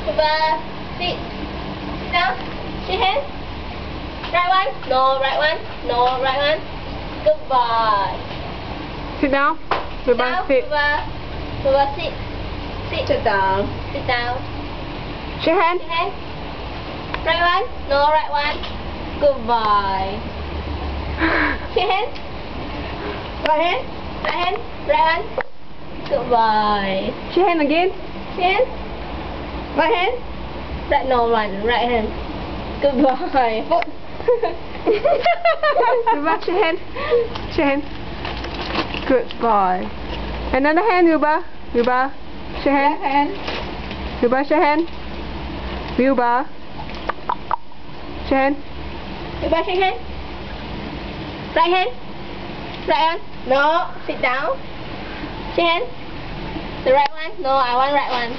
Wilbur, sit. Sit down. Shake hands. Right one. No, right one. No, right one. Good boy. Sit down. Wilbur, Down. sit. Wilbur, sit. Sit down. Sit down. Shake hands. Shake hands. Right one. No, right one. Good boy. Shake hands. Right hand. Right hand. Right one. Good boy. Shake hand again. Shake hands. Right hand. Right, no, one. Right hand. Good boy. Foot. Wilbur, shake hand. Shake hand. Good boy. Another hand, Wilbur. Wilbur, shake Left hand. hand. Wilbur, shake hand. Wilbur. Shake hand. Wilbur, shake hand. Right hand. Right one. No, sit down. Shake hand. The right one. No, I want right one.